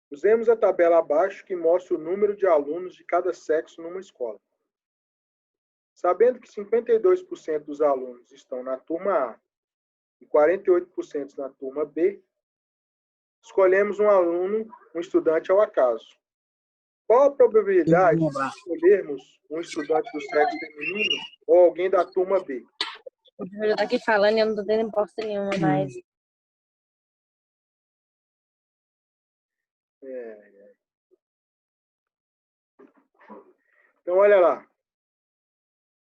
Usemos a tabela abaixo que mostra o número de alunos de cada sexo numa escola. Sabendo que 52% dos alunos estão na turma A e 48% na turma B, escolhemos um estudante ao acaso. Qual a probabilidade de escolhermos um estudante do sexo feminino ou alguém da turma B? O professor está aqui falando e eu não estou tendo importância nenhuma, mas... Então, olha lá.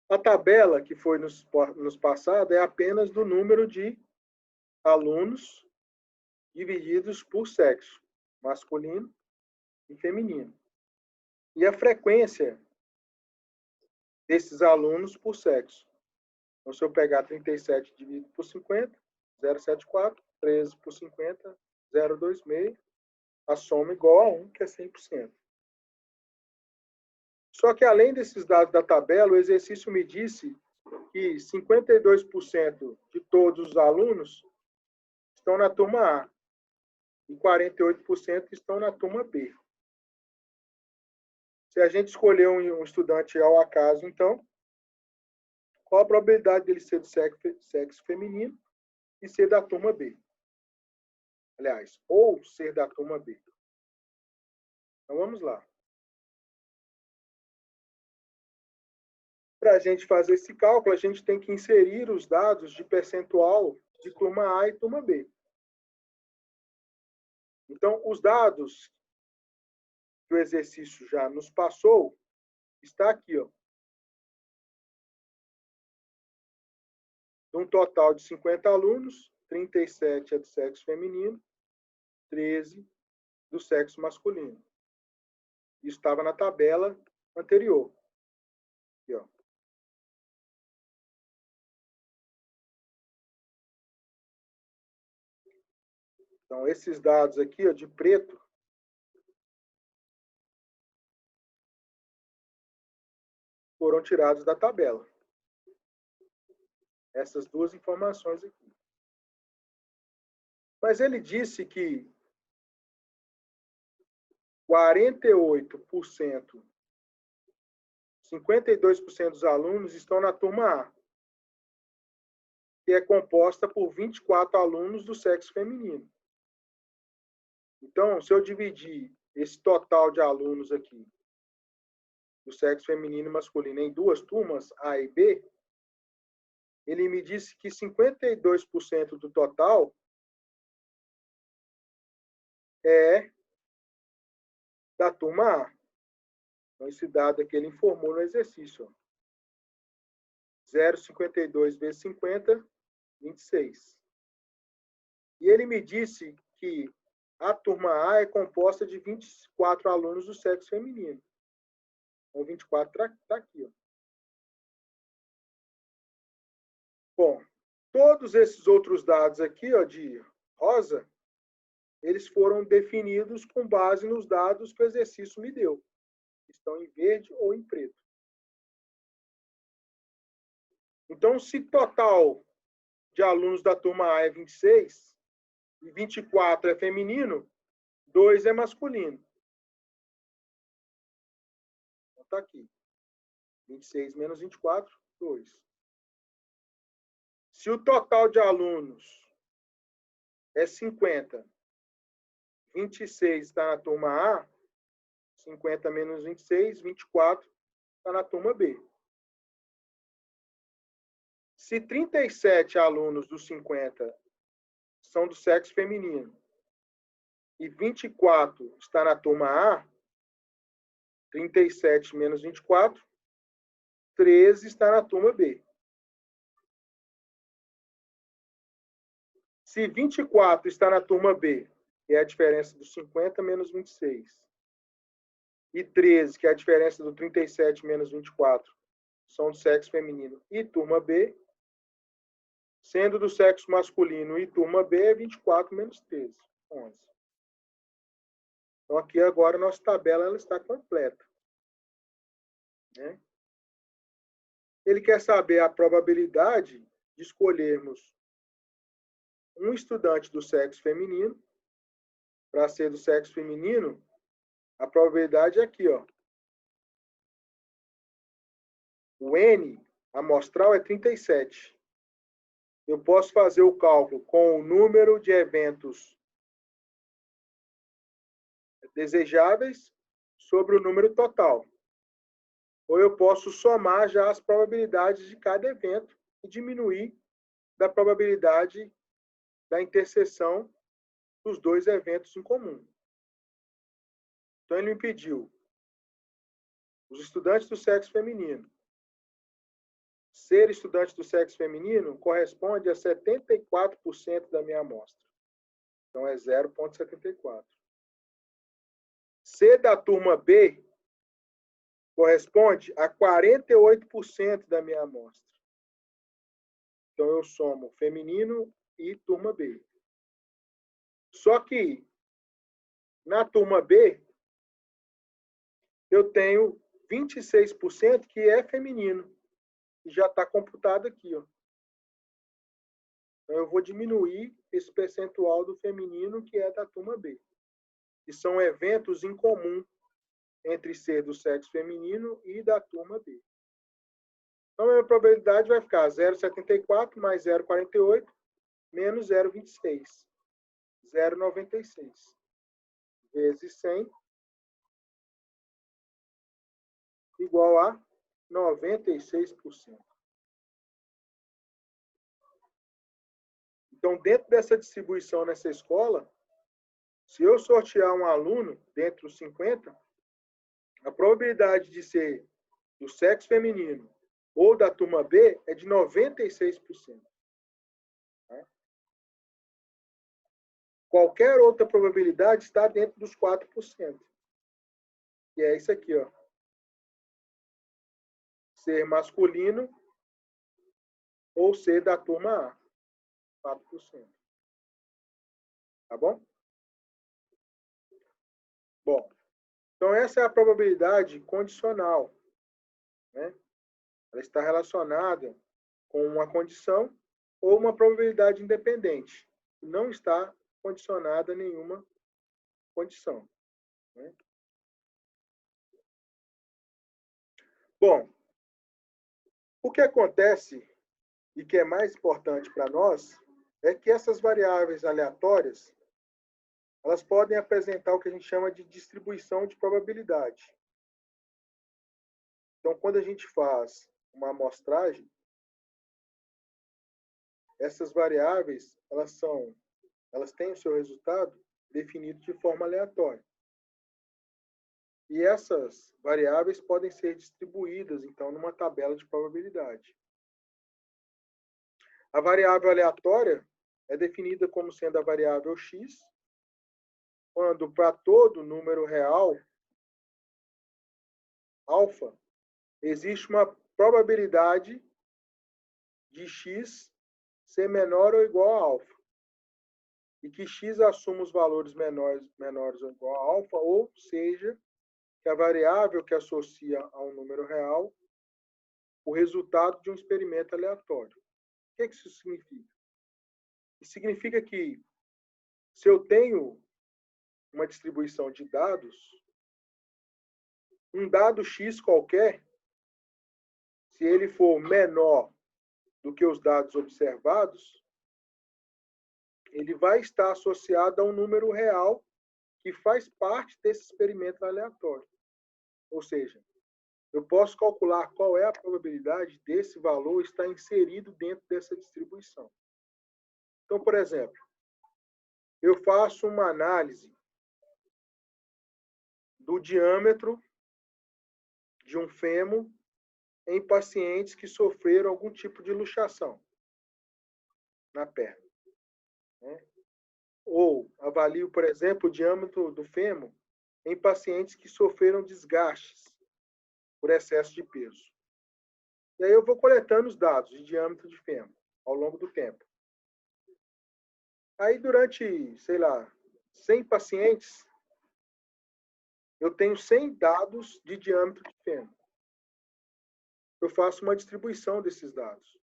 A tabela que foi nos passada é apenas do número de alunos divididos por sexo, masculino e feminino. E a frequência desses alunos por sexo. Então, se eu pegar 37 dividido por 50, 0,74, 13 por 50, 0,26, a soma igual a 1, que é 100%. Só que, além desses dados da tabela, o exercício me disse que 52% de todos os alunos estão na turma A e 48% estão na turma B. Se a gente escolher um estudante ao acaso, então, qual a probabilidade dele ser do sexo feminino e ser da turma B? Aliás, ou ser da turma B. Então, vamos lá. Para a gente fazer esse cálculo, a gente tem que inserir os dados de percentual de turma A e turma B. Então, os dados que o exercício já nos passou, está aqui, ó. De um total de 50 alunos, 37 é do sexo feminino, 13 do sexo masculino. Isso estava na tabela anterior. Aqui, ó. Então, esses dados aqui, ó, de preto, foram tirados da tabela. Essas duas informações aqui. Mas ele disse que 48%, 52% dos alunos estão na turma A, que é composta por 24 alunos do sexo feminino. Então, se eu dividir esse total de alunos aqui, do sexo feminino e masculino, em duas turmas, A e B, ele me disse que 52% do total é da turma A. Então, esse dado aqui ele informou no exercício. 0,52 vezes 50, 26. E ele me disse que a turma A é composta de 24 alunos do sexo feminino. Então, 24 está aqui. Ó. Bom, todos esses outros dados aqui, ó, de rosa, eles foram definidos com base nos dados que o exercício me deu. Estão em verde ou em preto. Então, se total de alunos da turma A é 26, e 24 é feminino, 2 é masculino. Então, está aqui. 26 menos 24, 2. Se o total de alunos é 50, 26 está na turma A, 50 menos 26, 24 está na turma B. Se 37 alunos dos 50 são do sexo feminino e 24 está na turma A, 37 menos 24, 13 está na turma B. Se 24 está na turma B, que é a diferença dos 50 menos 26, e 13, que é a diferença do 37 menos 24, são do sexo feminino e turma B, sendo do sexo masculino e turma B, é 24 menos 13, 11. Então, aqui agora a nossa tabela ela está completa. Né? Ele quer saber a probabilidade de escolhermos um estudante do sexo feminino para ser do sexo feminino, a probabilidade é aqui, ó. O N amostral é 37. Eu posso fazer o cálculo com o número de eventos desejáveis sobre o número total. Ou eu posso somar já as probabilidades de cada evento e diminuir da probabilidade da interseção dos dois eventos em comum. Então, ele me pediu os estudantes do sexo feminino. Ser estudante do sexo feminino corresponde a 74% da minha amostra. Então, é 0,74. Ser da turma B corresponde a 48% da minha amostra. Então, eu somo feminino e turma B. Só que, na turma B, eu tenho 26% que é feminino. E já está computado aqui, ó. Então, eu vou diminuir esse percentual do feminino que é da turma B. Que são eventos em comum entre ser do sexo feminino e da turma B. Então, a minha probabilidade vai ficar 0,74 mais 0,48 menos 0,26. 0,96. Vezes 100 igual a 96%. Então, dentro dessa distribuição nessa escola, se eu sortear um aluno dentro dos 50, a probabilidade de ser do sexo feminino ou da turma B é de 96%. Tá? Qualquer outra probabilidade está dentro dos 4%. E é isso aqui, ó. Ser masculino ou ser da turma A. 4%. Tá bom? Bom, então essa é a probabilidade condicional, né? Ela está relacionada com uma condição ou uma probabilidade independente. Não está condicionada a nenhuma condição, né? Bom, o que acontece e que é mais importante para nós é que essas variáveis aleatórias elas podem apresentar o que a gente chama de distribuição de probabilidade. Então, quando a gente faz uma amostragem, essas variáveis, elas têm o seu resultado definido de forma aleatória. E essas variáveis podem ser distribuídas, então, numa tabela de probabilidade. A variável aleatória é definida como sendo a variável x, quando para todo número real, alfa, existe uma probabilidade de x ser menor ou igual a alfa. E que x assuma os valores menores ou igual a alfa, ou seja, que a variável que associa a um número real o resultado de um experimento aleatório. O que isso significa? Isso significa que se eu tenho uma distribuição de dados, um dado x qualquer, se ele for menor do que os dados observados, ele vai estar associado a um número real que faz parte desse experimento aleatório. Ou seja, eu posso calcular qual é a probabilidade desse valor estar inserido dentro dessa distribuição. Então, por exemplo, eu faço uma análise do diâmetro de um fêmur em pacientes que sofreram algum tipo de luxação na perna, né? Ou avalio, por exemplo, o diâmetro do fêmur em pacientes que sofreram desgastes por excesso de peso. E aí eu vou coletando os dados de diâmetro de fêmur ao longo do tempo. Aí durante, sei lá, 100 pacientes, eu tenho 100 dados de diâmetro de fêmur. Eu faço uma distribuição desses dados.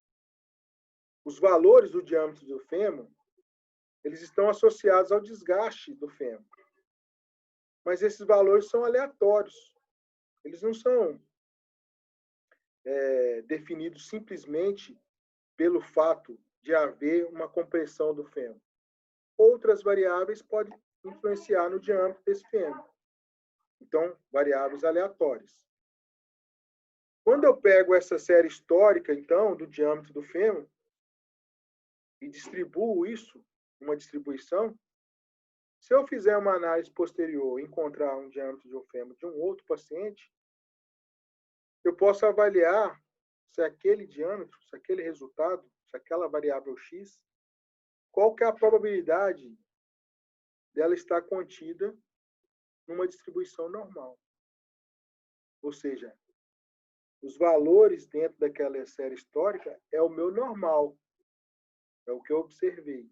Os valores do diâmetro do fêmur eles estão associados ao desgaste do fêmur. Mas esses valores são aleatórios. Eles não são definidos simplesmente pelo fato de haver uma compressão do fêmur. Outras variáveis podem influenciar no diâmetro desse fêmur. Então, variáveis aleatórias. Quando eu pego essa série histórica, então, do diâmetro do fêmur, e distribuo isso, uma distribuição, se eu fizer uma análise posterior e encontrar um diâmetro de um fêmur de um outro paciente, eu posso avaliar se aquele diâmetro, se aquele resultado, se aquela variável x, qual que é a probabilidade dela estar contida numa distribuição normal. Ou seja, os valores dentro daquela série histórica é o meu normal, é o que eu observei.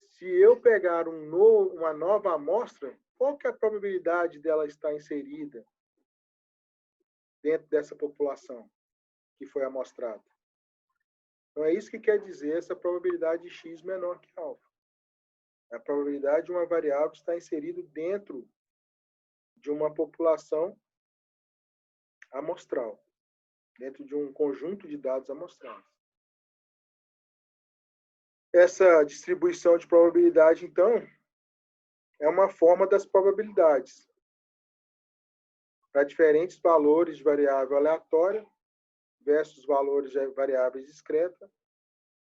Se eu pegar uma nova amostra, qual que é a probabilidade dela estar inserida dentro dessa população que foi amostrada? Então, é isso que quer dizer essa probabilidade de x menor que alfa. É a probabilidade de uma variável estar inserida dentro de uma população amostral, dentro de um conjunto de dados amostrais. Essa distribuição de probabilidade, então, é uma forma das probabilidades para diferentes valores de variável aleatória versus valores de variáveis discreta,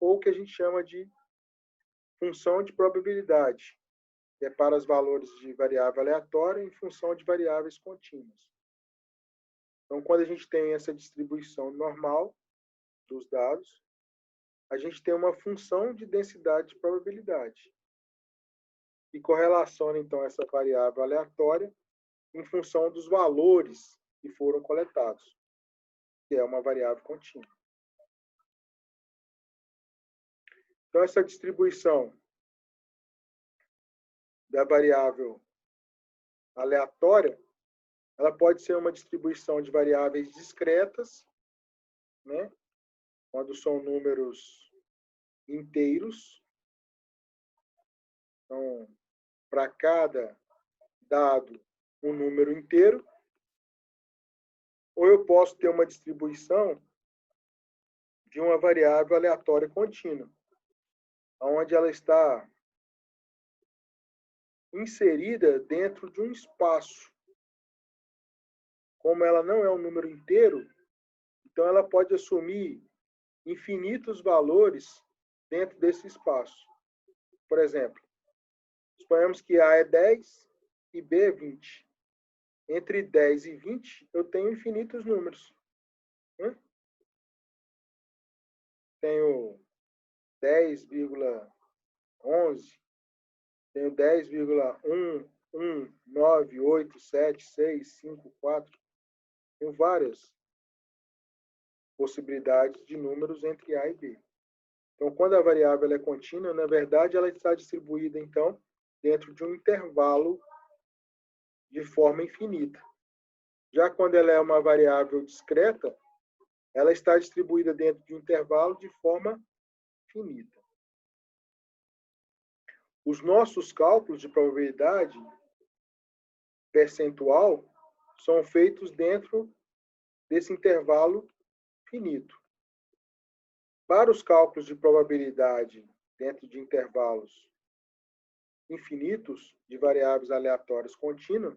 ou o que a gente chama de função de probabilidade, que é para os valores de variável aleatória em função de variáveis contínuas. Então, quando a gente tem essa distribuição normal dos dados, a gente tem uma função de densidade de probabilidade, que correlaciona, então, essa variável aleatória em função dos valores que foram coletados, que é uma variável contínua. Então, essa distribuição da variável aleatória, ela pode ser uma distribuição de variáveis discretas, né? Quando são números inteiros. Então, para cada dado, um número inteiro. Ou eu posso ter uma distribuição de uma variável aleatória contínua, onde ela está inserida dentro de um espaço. Como ela não é um número inteiro, então ela pode assumir infinitos valores dentro desse espaço. Por exemplo, suponhamos que A é 10 e B é 20. Entre 10 e 20, eu tenho infinitos números. Tenho 10,11, tenho 10,11987765 Tenho várias possibilidades de números entre A e B. Então, quando a variável é contínua, na verdade, ela está distribuída, então, dentro de um intervalo de forma infinita. Já quando ela é uma variável discreta, ela está distribuída dentro de um intervalo de forma finita. Os nossos cálculos de probabilidade percentual são feitos dentro desse intervalo finito. Para os cálculos de probabilidade dentro de intervalos infinitos de variáveis aleatórias contínuas,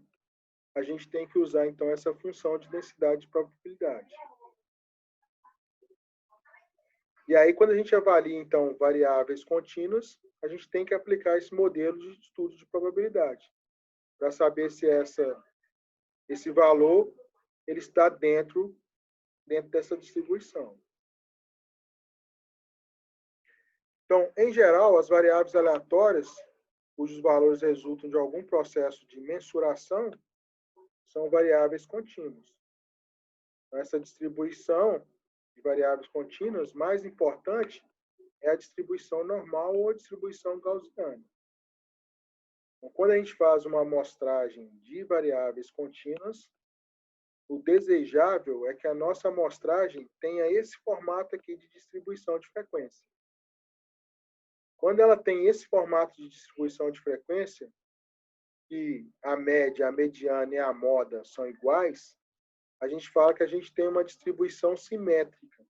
a gente tem que usar, então, essa função de densidade de probabilidade. E aí, quando a gente avalia, então, variáveis contínuas, a gente tem que aplicar esse modelo de estudo de probabilidade, para saber se esse valor ele está dentro dessa distribuição. Então, em geral, as variáveis aleatórias, cujos valores resultam de algum processo de mensuração, são variáveis contínuas. Então, essa distribuição de variáveis contínuas, mais importante é a distribuição normal ou a distribuição gaussiana. Então, quando a gente faz uma amostragem de variáveis contínuas, o desejável é que a nossa amostragem tenha esse formato aqui de distribuição de frequência. Quando ela tem esse formato de distribuição de frequência, que a média, a mediana e a moda são iguais, a gente fala que a gente tem uma distribuição simétrica,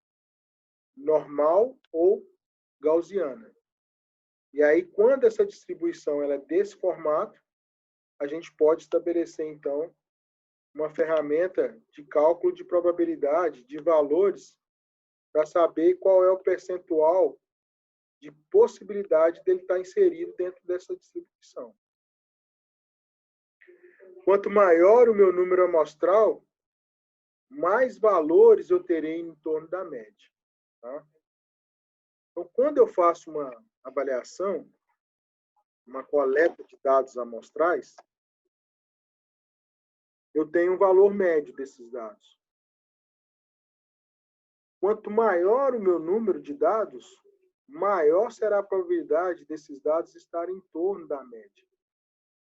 normal ou gaussiana. E aí, quando essa distribuição ela é desse formato, a gente pode estabelecer, então, uma ferramenta de cálculo de probabilidade de valores para saber qual é o percentual de possibilidade dele estar inserido dentro dessa distribuição. Quanto maior o meu número amostral, mais valores eu terei em torno da média. Tá? Então, quando eu faço uma avaliação, uma coleta de dados amostrais, eu tenho um valor médio desses dados. Quanto maior o meu número de dados, maior será a probabilidade desses dados estarem em torno da média.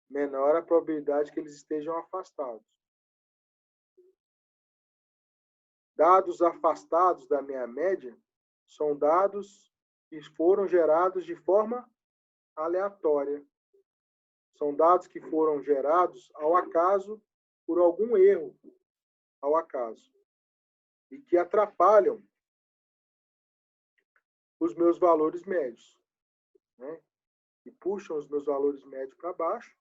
Menor a probabilidade que eles estejam afastados. Dados afastados da minha média são dados que foram gerados de forma aleatória. São dados que foram gerados ao acaso por algum erro ao acaso e que atrapalham os meus valores médios, né? E puxam os meus valores médios para baixo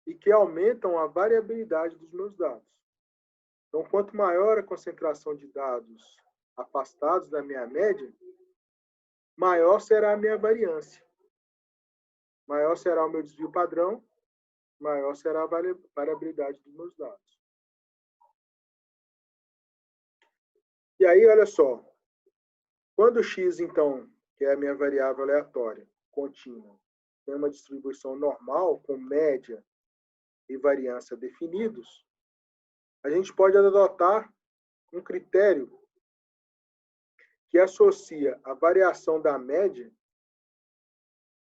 e que aumentam a variabilidade dos meus dados. Então, quanto maior a concentração de dados afastados da minha média, maior será a minha variância. Maior será o meu desvio padrão, maior será a variabilidade dos meus dados. E aí, olha só, quando x, então, que é a minha variável aleatória, contínua, tem uma distribuição normal, com média e variância definidos, a gente pode adotar um critério que associa a variação da média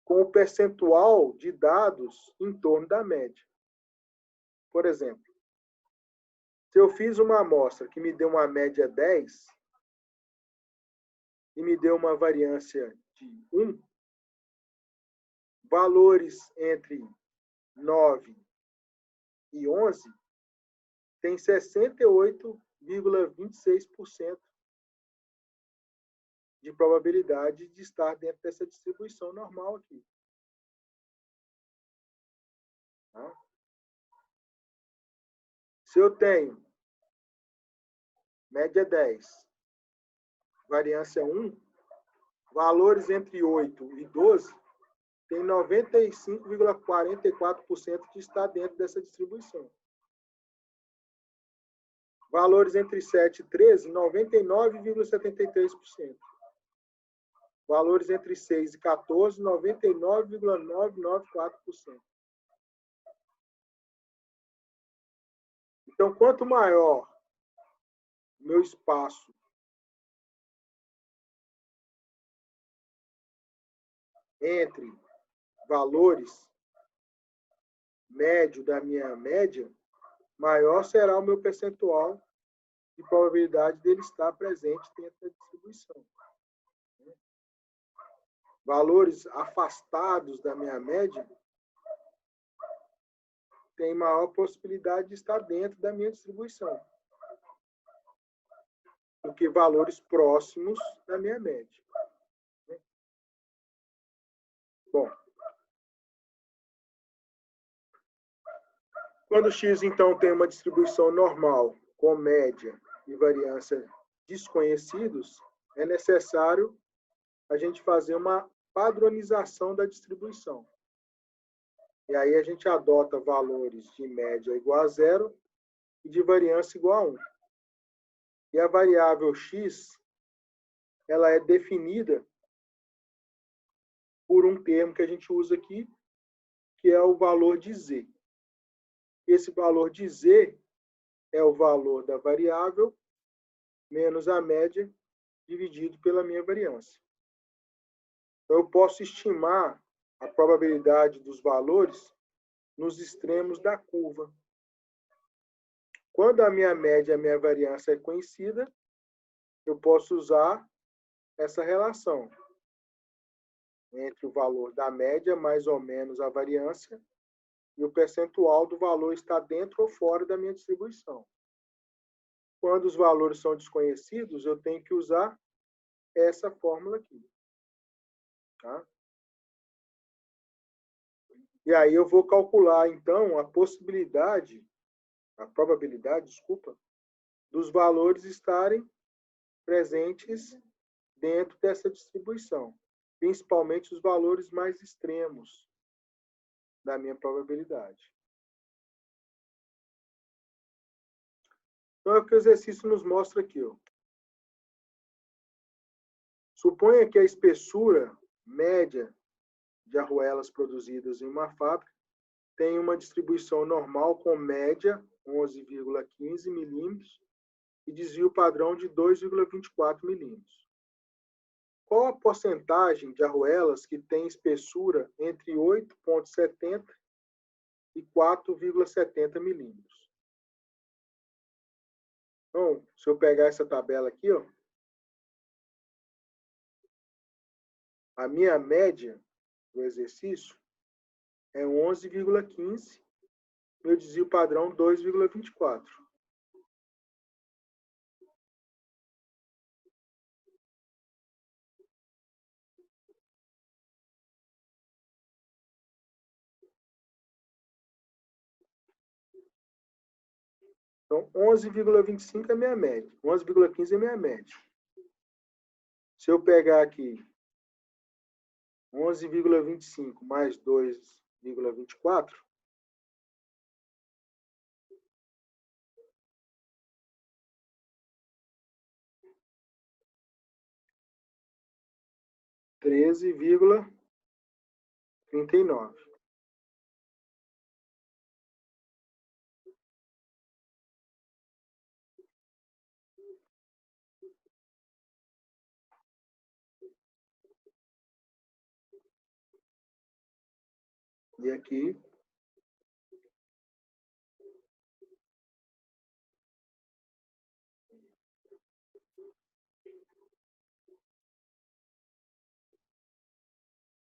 com o percentual de dados em torno da média. Por exemplo, se eu fiz uma amostra que me deu uma média 10 e me deu uma variância de 1, valores entre 9 e 11 tem 68,26% de probabilidade de estar dentro dessa distribuição normal aqui. Tá? Se eu tenho média 10, variância 1, valores entre 8 e 12 tem 95,44% de estar dentro dessa distribuição. Valores entre 7 e 13, 99,73%. Valores entre 6 e 14, 99,994%. Então, quanto maior o meu espaço entre valores médio da minha média, maior será o meu percentual de probabilidade dele estar presente dentro da distribuição. Valores afastados da minha média têm maior possibilidade de estar dentro da minha distribuição do que valores próximos da minha média. Bom, quando x, então, tem uma distribuição normal com média e variância desconhecidos, é necessário a gente fazer uma padronização da distribuição. E aí a gente adota valores de média igual a 0 e de variância igual a 1. E a variável x, ela é definida por um termo que a gente usa aqui, que é o valor de z. Esse valor de z é o valor da variável menos a média dividido pela minha variância. Então, eu posso estimar a probabilidade dos valores nos extremos da curva. Quando a minha média e a minha variância é conhecida, eu posso usar essa relação. entre o valor da média mais ou menos a variância e o percentual do valor está dentro ou fora da minha distribuição. Quando os valores são desconhecidos, eu tenho que usar essa fórmula aqui. Tá? E aí eu vou calcular, então, a probabilidade, dos valores estarem presentes dentro dessa distribuição, principalmente os valores mais extremos da minha probabilidade. Então, é o que o exercício nos mostra aqui. Ó. Suponha que a espessura média de arruelas produzidas em uma fábrica tem uma distribuição normal com média 11,15 milímetros e desvio padrão de 2,24 milímetros. Qual a porcentagem de arruelas que tem espessura entre 8,70 e 4,70 milímetros? Então, se eu pegar essa tabela aqui, ó, a minha média do exercício é 11,15, meu desvio padrão 2,24. Então, 11,25 é minha média. 11,15 é minha média. Se eu pegar aqui 11,25 mais 2,24, $13,39. E aqui,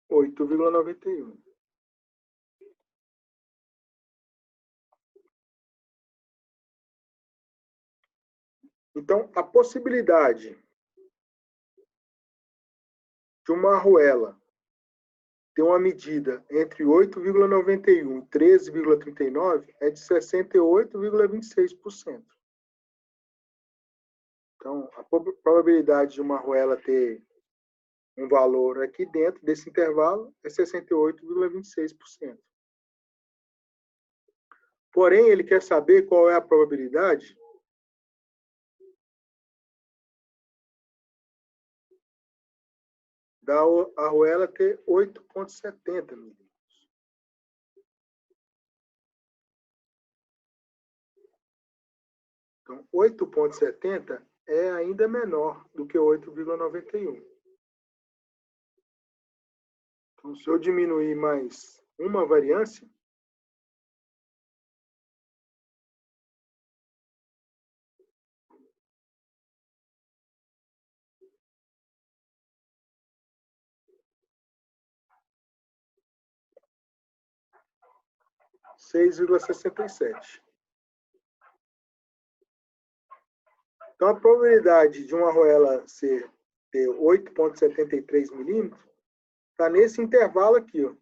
$8,91. Então, a possibilidade de uma arruela ter uma medida entre 8,91 e 13,39 é de 68,26%. Então, a probabilidade de uma arruela ter um valor aqui dentro desse intervalo é 68,26%. Porém, ele quer saber qual é a probabilidade da arruela ter 8,70 milímetros. Então, 8,70 é ainda menor do que 8,91. Então, se eu diminuir mais uma variância, $6,67. Então, a probabilidade de uma arruela ter 8,73 milímetros está nesse intervalo aqui. Ó.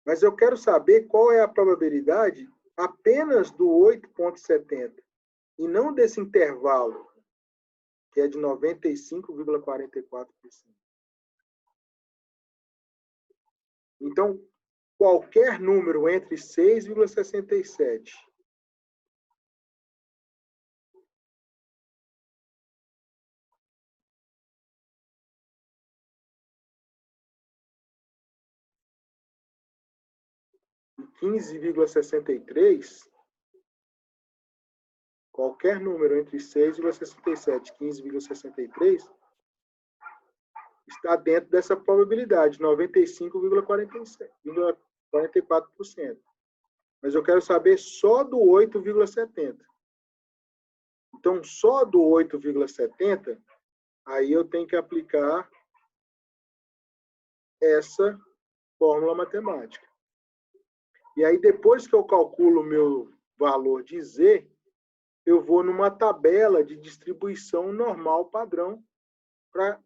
Mas eu quero saber qual é a probabilidade apenas do 8,70 e não desse intervalo, que é de 95,44%. Então, qualquer número entre 6,67 e 15,63, qualquer número entre 6,67 e 15,63 está dentro dessa probabilidade, 95,44%. Mas eu quero saber só do 8,70. Então, só do 8,70 Aí eu tenho que aplicar essa fórmula matemática. E aí, depois que eu calculo o meu valor de Z, eu vou numa tabela de distribuição normal padrão para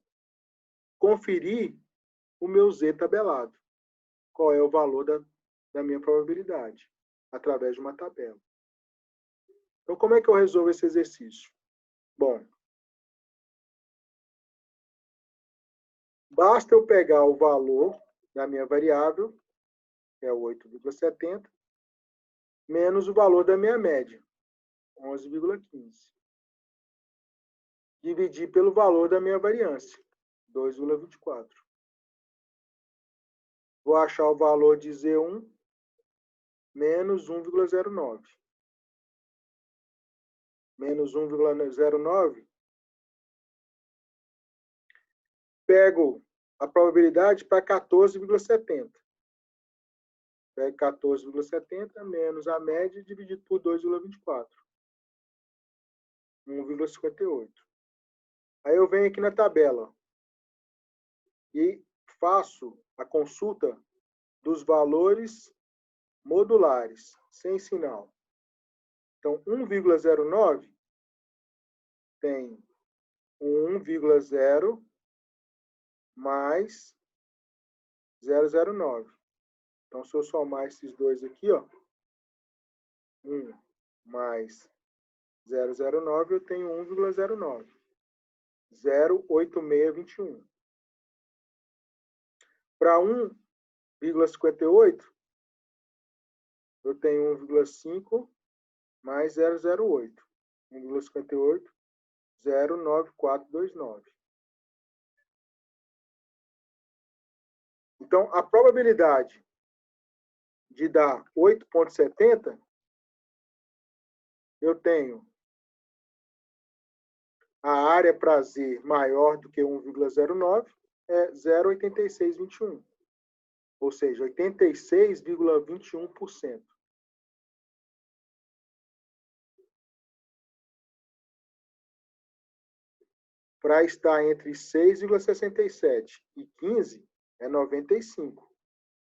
conferir o meu Z tabelado. Qual é o valor da minha probabilidade? Através de uma tabela. Então, como é que eu resolvo esse exercício? Bom, basta eu pegar o valor da minha variável, que é o 8,70, menos o valor da minha média, 11,15. Dividir pelo valor da minha variância, 2,24. Vou achar o valor de Z1 menos 1,09. Menos 1,09. Pego a probabilidade para 14,70. Pego 14,70 menos a média dividido por 2,24. 1,58. Aí eu venho aqui na tabela e faço a consulta dos valores modulares, sem sinal. Então, 1,09 tem 1,0 mais 0,09. Então, se eu somar esses dois aqui, ó, 1 mais 0,09, eu tenho 1,09. 0,8621. Para 1,58, eu tenho 1,5 mais 0,08. 1,58, 0,9429. Então, a probabilidade de dar 8,70, eu tenho a área para Z maior do que 1,09, é 0,8621. Ou seja, 86,21%. Para estar entre 6,67 e 15, é 95.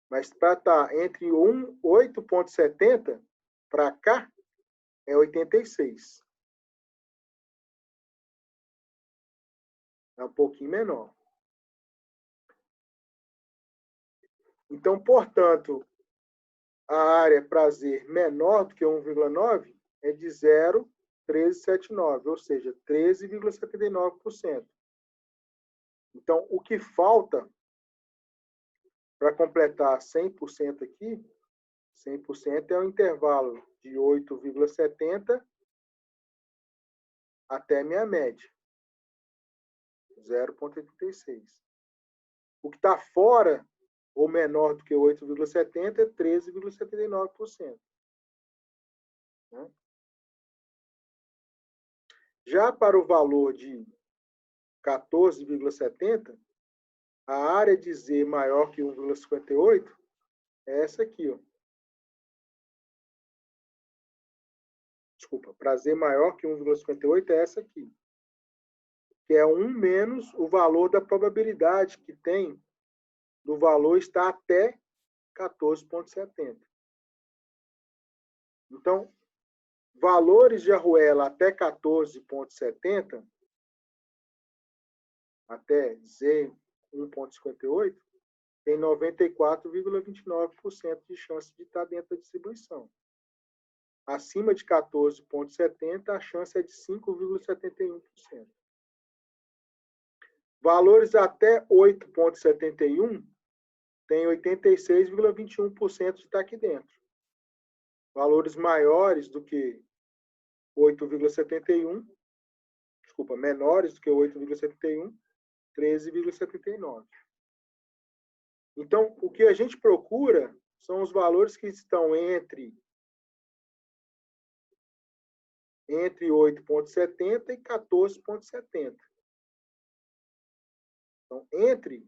Mas para estar entre 8,70 para cá, é 86. É um pouquinho menor. Então, portanto, a área para Z menor do que 1,9 é de 0,1379, ou seja, 13,79%. Então, o que falta para completar 100% aqui, 100% é o intervalo de 8,70 até minha média, 0,86. O que está fora ou menor do que 8,70 é 13,79%. Né? Já para o valor de 14,70, a área de Z maior que 1,58 é essa aqui, ó. Desculpa, para Z maior que 1,58 é essa aqui. Que é 1 menos o valor da probabilidade que tem do valor estar até 14,70. Então, valores de arruela até 14,70, até Z 1,58, tem 94,29% de chance de estar dentro da distribuição. Acima de 14,70, a chance é de 5,71%. Valores até 8,71 tem 86,21% de estar aqui dentro. Valores maiores do que 8,71, desculpa, menores do que 8,71, 13,79. Então, o que a gente procura são os valores que estão entre 8,70 e 14,70. Então, entre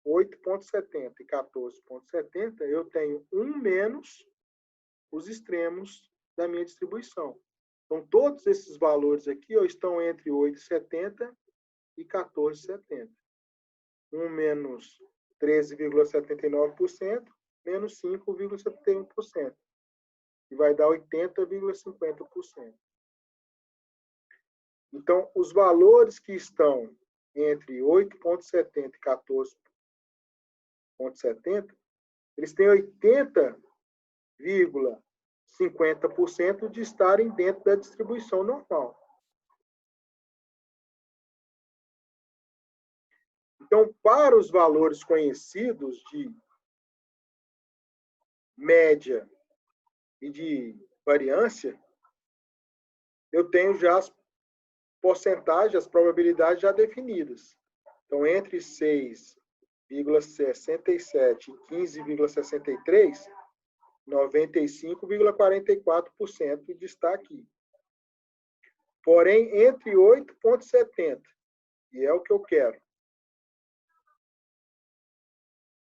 8,70 e 14,70, eu tenho 1 menos os extremos da minha distribuição. Então, todos esses valores aqui ó, estão entre 8,70 e 14,70. Menos 13,79%, menos 5,71%. E vai dar 80,50%. Então, os valores que estão entre 8,70 e 14,70, eles têm 80,50% de estarem dentro da distribuição normal. Então, para os valores conhecidos de média e de variância, eu tenho já as porcentagens, as probabilidades já definidas. Então, entre 6,67 e 15,63, 95,44% de está aqui. Porém, entre 8,70, e é o que eu quero,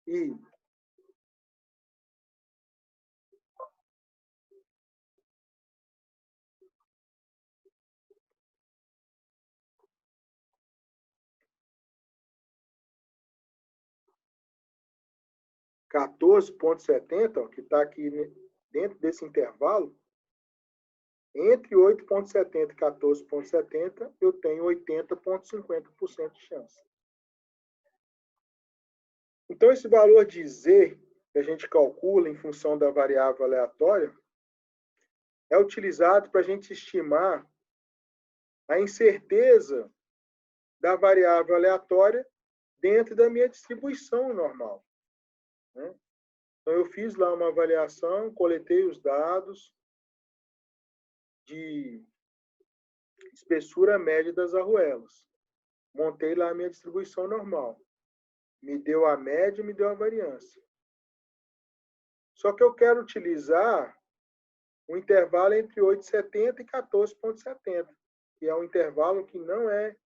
e 14,70, que está aqui dentro desse intervalo, entre 8,70 e 14,70, eu tenho 80,50% de chance. Então, esse valor de Z, que a gente calcula em função da variável aleatória, é utilizado para a gente estimar a incerteza da variável aleatória dentro da minha distribuição normal, né? Então, eu fiz lá uma avaliação, coletei os dados de espessura média das arruelas. Montei lá a minha distribuição normal. Me deu a média e me deu a variância. Só que eu quero utilizar um intervalo entre 8,70 e 14,70, que é um intervalo que não é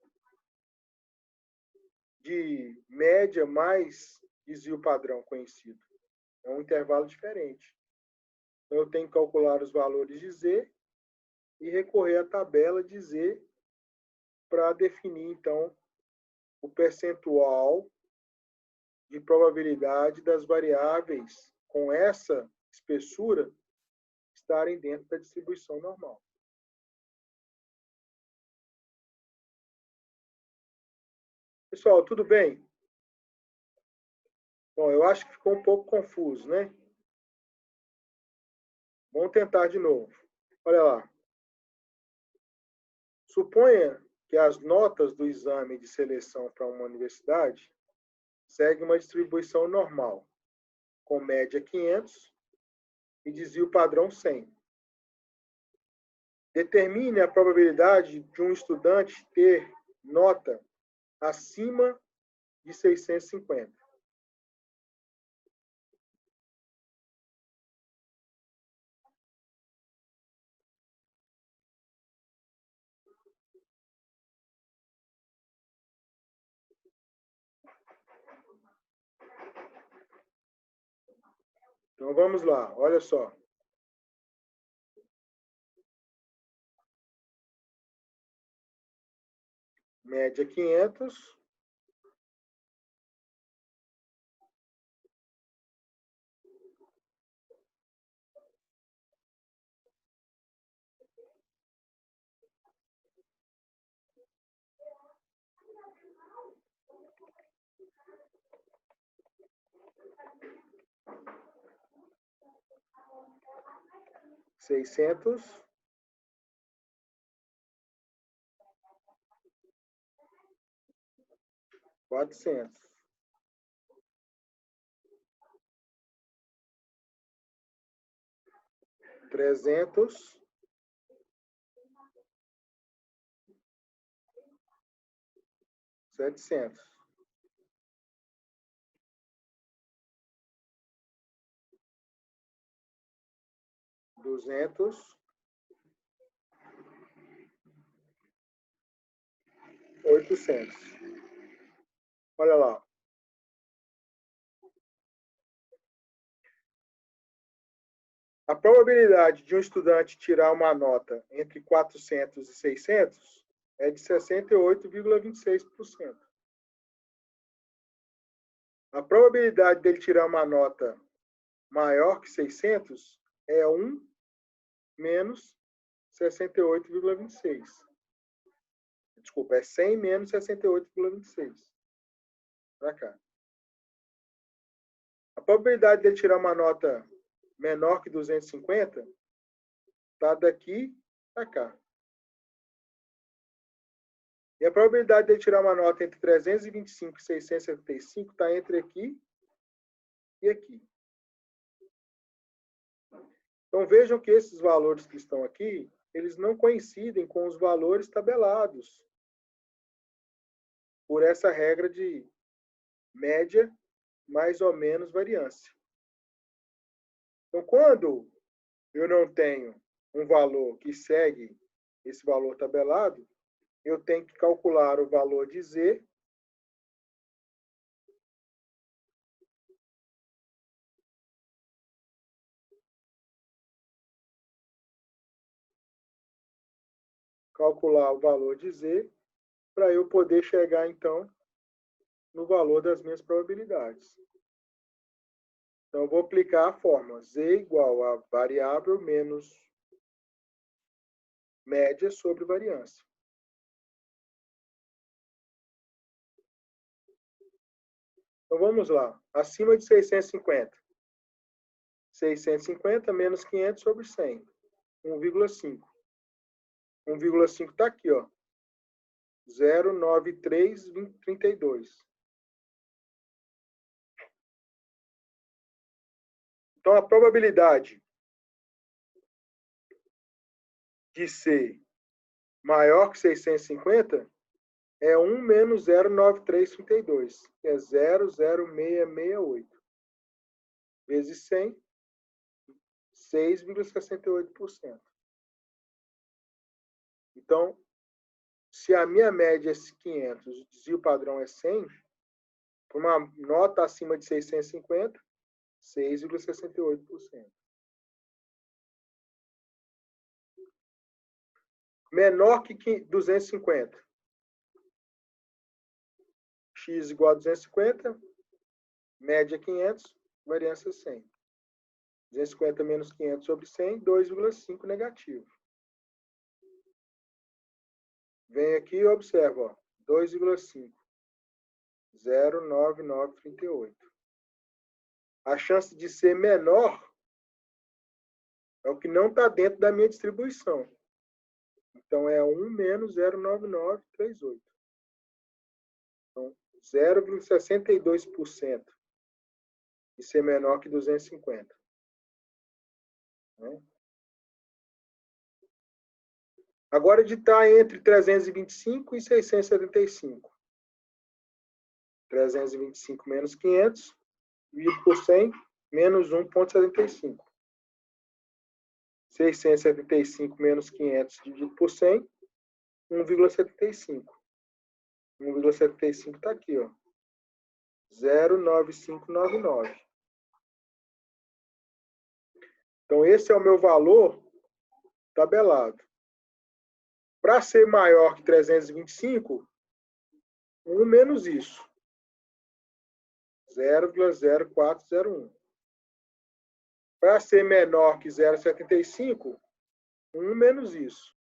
de média mais desvio padrão conhecido. É um intervalo diferente. Então, eu tenho que calcular os valores de Z e recorrer à tabela de Z para definir, então, o percentual de probabilidade das variáveis com essa espessura estarem dentro da distribuição normal. Pessoal, tudo bem? Bom, eu acho que ficou um pouco confuso, né? Vamos tentar de novo. Olha lá. Suponha que as notas do exame de seleção para uma universidade seguem uma distribuição normal, com média 500 e desvio padrão 100. Determine a probabilidade de um estudante ter nota acima de 650. Então, vamos lá, olha só. Média 500. Seiscentos. 400. 300. 700. 200. 800. Olha lá. A probabilidade de um estudante tirar uma nota entre 400 e 600 é de 68,26%. A probabilidade dele tirar uma nota maior que 600 é 1 menos 68,26. Desculpa, é 100 menos 68,26. Para cá. A probabilidade dele tirar uma nota menor que 250 está daqui para cá. E a probabilidade dele tirar uma nota entre 325 e 675 está entre aqui e aqui. Então vejam que esses valores que estão aqui, eles não coincidem com os valores tabelados por essa regra de média mais ou menos variância. Então, quando eu não tenho um valor que segue esse valor tabelado, eu tenho que calcular o valor de Z para eu poder chegar, então, no valor das minhas probabilidades. Então, eu vou aplicar a fórmula Z igual a variável menos média sobre variância. Então, vamos lá. Acima de 650. 650 menos 500 sobre 100. 1,5. 1,5 está aqui, ó. 0,9332. Então, a probabilidade de ser maior que 650 é 1 menos 0,9332, que é 0,0668. Vezes 100, 6,68%. Então, se a minha média é 500, o desvio padrão é 100, para uma nota acima de 650, 6,68%. Menor que 250. X igual a 250, média 500, variância 100. 250 menos 500 sobre 100, 2,5 negativo. Vem aqui e observa, 2,5. 0,9938. A chance de ser menor é o que não está dentro da minha distribuição. Então, é 1 menos 0,9938. Então, 0,62% de ser menor que 250. Né? Agora, de estar entre 325 e 675. 325 menos 500, dividido por 100, menos 1,75. 675 menos 500 dividido por 100, 1,75. 1,75 está aqui, ó. 0,9599. Então, esse é o meu valor tabelado. Para ser maior que 325, 1 menos isso. 0,0401. Para ser menor que 0,75, 1 menos isso.